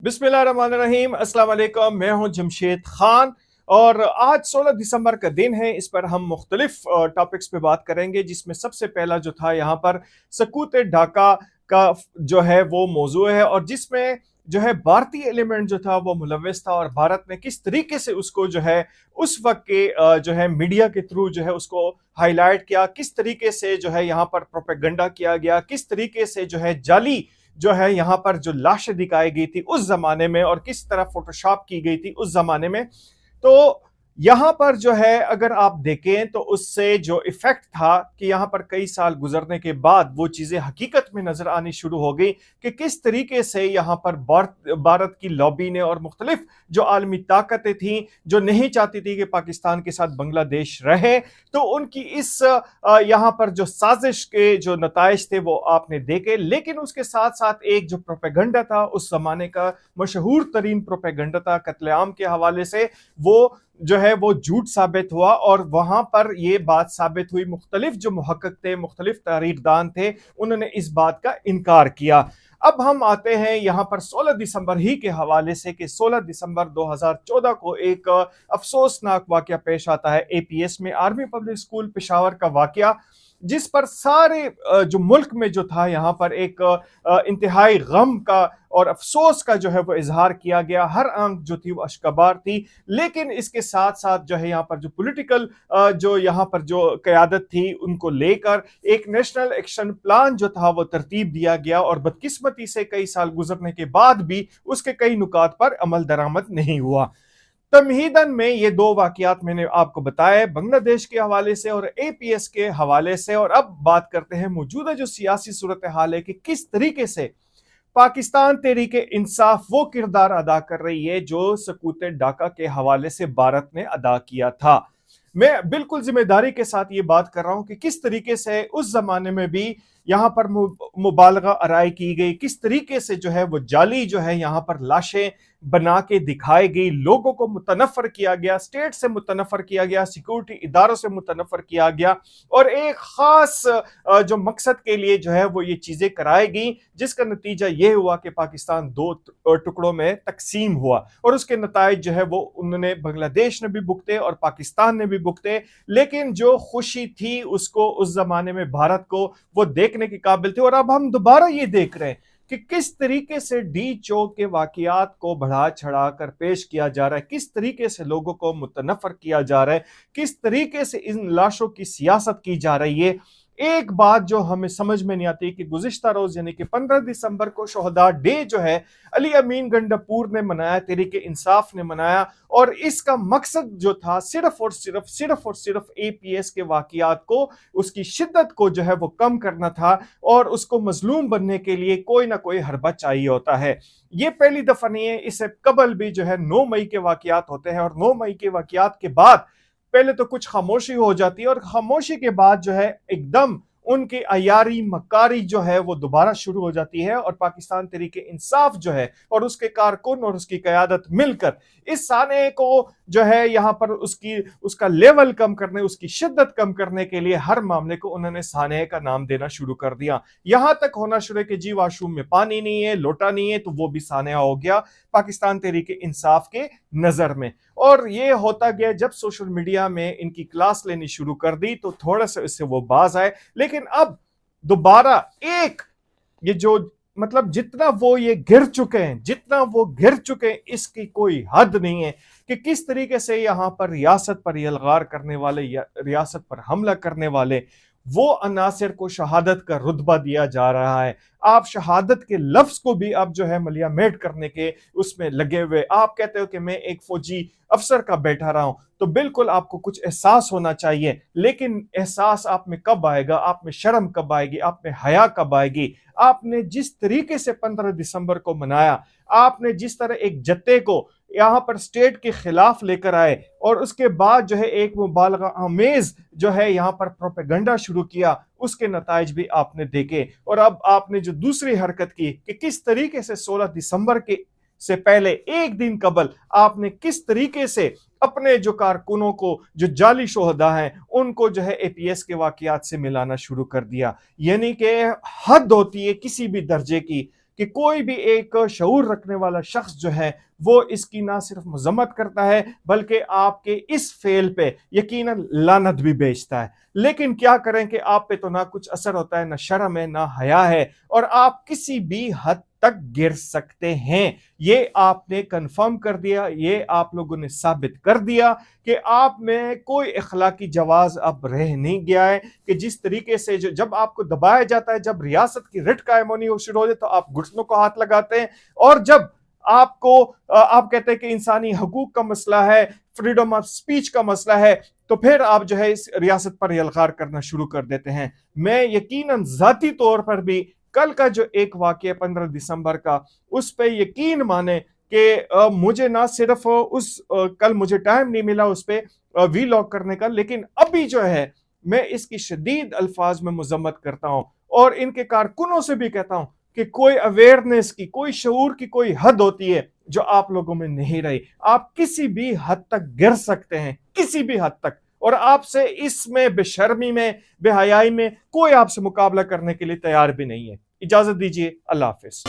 बिस्मिल्लाहिर्रहमानिर्रहीम, अस्सलाम वालेकुम। मैं हूं जमशेद खान और आज 16 दिसंबर का दिन है। इस पर हम मुख्तलिफ टॉपिक्स पे बात करेंगे, जिसमें सबसे पहला जो था यहाँ पर सकूत ढाका का जो है वो मौजू है, और जिसमें जो है भारतीय एलिमेंट जो था वो मुलव्वस था, और भारत ने किस तरीके से उसको जो है उस वक्त के जो है मीडिया के थ्रू जो है उसको हाईलाइट किया, किस तरीके से जो है यहाँ पर प्रोपेगेंडा किया गया, किस तरीके से जो है जाली जो है यहाँ पर जो लाशें दिखाई गई थी उस जमाने में, और किस तरह फोटोशॉप की गई थी उस जमाने में। तो यहां पर जो है अगर आप देखें तो उससे जो इफेक्ट था कि यहां पर कई साल गुजरने के बाद वो चीजें हकीकत में नजर आनी शुरू हो गई कि किस तरीके से यहां पर भारत की लॉबी ने और मुख्तलिफ जो आलमी ताकतें थी जो नहीं चाहती थी कि पाकिस्तान के साथ बांग्लादेश रहे, तो उनकी इस यहां पर जो साजिश के जो नताइज थे वो आपने देखे। लेकिन उसके साथ साथ एक जो प्रोपेगेंडा था उस जमाने का, मशहूर तरीन प्रोपेगेंडा था कत्लेआम के हवाले से, वो जो है वो झूठ साबित हुआ। और वहां पर यह बात साबित हुई, मुख्तलिफ जो मुहक्किक थे, मुख्तलिफ तारीखदान थे, उन्होंने इस बात का इनकार किया। अब हम आते हैं यहां पर 16 दिसंबर ही के हवाले से कि 16 दिसंबर 2014 को एक अफसोसनाक वाकया पेश आता है एपीएस में, आर्मी पब्लिक स्कूल पेशावर का वाकया, जिस पर सारे जो मुल्क में जो था यहाँ पर एक इंतहाई गम का और अफसोस का जो है वो इजहार किया गया। हर आंख जो थी वो अश्कबार थी। लेकिन इसके साथ साथ जो है यहाँ पर जो पॉलिटिकल जो यहाँ पर जो क़यादत थी उनको लेकर एक नेशनल एक्शन प्लान जो था वो तरतीब दिया गया, और बदकिस्मती से कई साल गुजरने के बाद भी उसके कई नुकात पर अमल दरामद नहीं हुआ। तमहीदन में ये दो वाकयात मैंने आपको बताए, बांग्लादेश के हवाले से और एपीएस के हवाले से। और अब बात करते हैं मौजूदा जो सियासी सूरत हाल है कि किस तरीके से पाकिस्तान तहरीक इंसाफ वो किरदार अदा कर रही है जो सकूत ढाका के हवाले से भारत ने अदा किया था। मैं बिल्कुल जिम्मेदारी के साथ ये बात कर रहा हूं कि किस तरीके से उस जमाने में भी यहां पर मुबालगा आराई की गई, किस तरीके से जो है वो जाली जो है यहां पर लाशें बना के दिखाई गई, लोगों को मुतनफर किया गया, स्टेट से मुतनफर किया गया, सिक्योरिटी इदारों से मुतनफर किया गया, और एक खास जो मकसद के लिए जो है वो ये चीजें कराई गई, जिसका नतीजा ये हुआ कि पाकिस्तान दो टुकड़ों में तकसीम हुआ, और उसके नताइज जो है वो उन्होंने बांग्लादेश ने भी भुगते और पाकिस्तान ने भी भुगते। लेकिन जो खुशी थी उसको उस जमाने में भारत को वो देखने के काबिल थे, और अब हम दोबारा ये देख रहे हैं कि किस तरीके से डी चौक के वाकयात को बढ़ा चढ़ा कर पेश किया जा रहा है, किस तरीके से लोगों को मुतनफर किया जा रहा है, किस तरीके से इन लाशों की सियासत की जा रही है। एक बात जो हमें समझ में नहीं आती कि गुज़िश्ता रोज यानी कि 15 दिसंबर को शोहदा डे जो है अली अमीन गंडापुर ने मनाया, तहरीक इंसाफ ने मनाया, और इसका मकसद जो था सिर्फ एपीएस के वाकयात को, उसकी शिद्दत को जो है वो कम करना था, और उसको मजलूम बनने के लिए कोई ना कोई हरबा चाहिए होता है। ये पहली दफा नहीं है, इससे कबल भी जो है 9 मई के वाकयात होते हैं, और 9 मई के वाकयात के बाद पहले तो कुछ खामोशी हो जाती है, और खामोशी के बाद जो है एकदम उनकी अयारी मकारी जो है वो दोबारा शुरू हो जाती है, और पाकिस्तान तहरीक इंसाफ जो है और उसके कारकुन और उसकी क़यादत मिलकर इस साने को जो है यहाँ पर उसका लेवल कम करने, उसकी शिद्दत कम करने के लिए हर मामले को उन्होंने साने का नाम देना शुरू कर दिया। यहां तक होना शुरू कि जी वाशरूम में पानी नहीं है, लोटा नहीं है, तो वो भी सानिया हो गया पाकिस्तान तहरीक इंसाफ के नजर में। और ये होता गया, जब सोशल मीडिया में इनकी क्लास लेनी शुरू कर दी तो थोड़ा सा इससे वो बाज आए। लेकिन अब दोबारा एक ये जो मतलब जितना वो ये गिर चुके हैं, जितना वो गिर चुके हैं, इसकी कोई हद नहीं है कि किस तरीके से यहां पर रियासत पर यलगार करने वाले या रियासत पर हमला करने वाले वो अनासिर को शहादत का रुतबा दिया जा रहा है। आप शहादत के लफ्ज को भी अब जो है मलिया मेट करने के उसमें लगे हुए, आप कहते हो कि मैं एक फौजी अफसर का बैठा रहा हूं, तो बिल्कुल आपको कुछ एहसास होना चाहिए। लेकिन एहसास आप में कब आएगा, आप में शर्म कब आएगी, आप में हया कब आएगी? आपने जिस तरीके से 15 दिसंबर को मनाया, आपने जिस तरह एक जत्थे को यहां पर स्टेट के खिलाफ लेकर आए, और उसके बाद जो है एक मुबालगा आमेज जो है यहां पर प्रोपेगेंडा शुरू किया, उसके नताइज भी आपने देखे। और अब आपने जो दूसरी हरकत की कि किस तरीके से 16 दिसंबर के से पहले एक दिन कबल आपने किस तरीके से अपने जो कारकुनों को, जो जाली शोहदा हैं, उनको जो है एपीएस के वाकयात से मिलाना शुरू कर दिया। यानी कि हद होती है किसी भी दर्जे की कि कोई भी एक शऊर रखने वाला शख्स जो है वो इसकी ना सिर्फ मजम्मत करता है बल्कि आपके इस फेल पे यकीनन लानत भी बेचता है। लेकिन क्या करें कि आप पे तो ना कुछ असर होता है, ना शर्म है, ना हया है, और आप किसी भी हद तक गिर सकते हैं। ये आपने कंफर्म कर दिया, ये आप लोगों ने साबित कर दिया कि आप में कोई इखलाकी जवाज अब रह नहीं गया है कि जिस तरीके से जो जब आपको दबाया जाता है, जब रियासत की रिट कायम होनी शुरू हो जाए तो आप घुटनों को हाथ लगाते हैं, और जब आपको आप कहते हैं कि इंसानी हकूक का मसला है, फ्रीडम ऑफ स्पीच का मसला है, तो फिर आप जो है इस रियासत पर यलगार करना शुरू कर देते हैं। मैं यकीनन जाती तौर पर भी कल का जो एक वाकया 15 दिसंबर का, उस पे यकीन माने कि मुझे ना सिर्फ कल मुझे टाइम नहीं मिला उस पे वी लॉग करने का, लेकिन अभी जो है मैं इसकी शदीद अल्फाज में मजम्मत करता हूं और इनके कारकुनों से भी कहता हूं कि कोई अवेयरनेस की, कोई शऊर की कोई हद होती है जो आप लोगों में नहीं रही। आप किसी भी हद तक गिर सकते हैं, किसी भी हद तक, और आपसे इसमें बेशर्मी में, बेहयाई में कोई आपसे मुकाबला करने के लिए तैयार भी नहीं है। इजाजत दीजिए, अल्लाह हाफिज।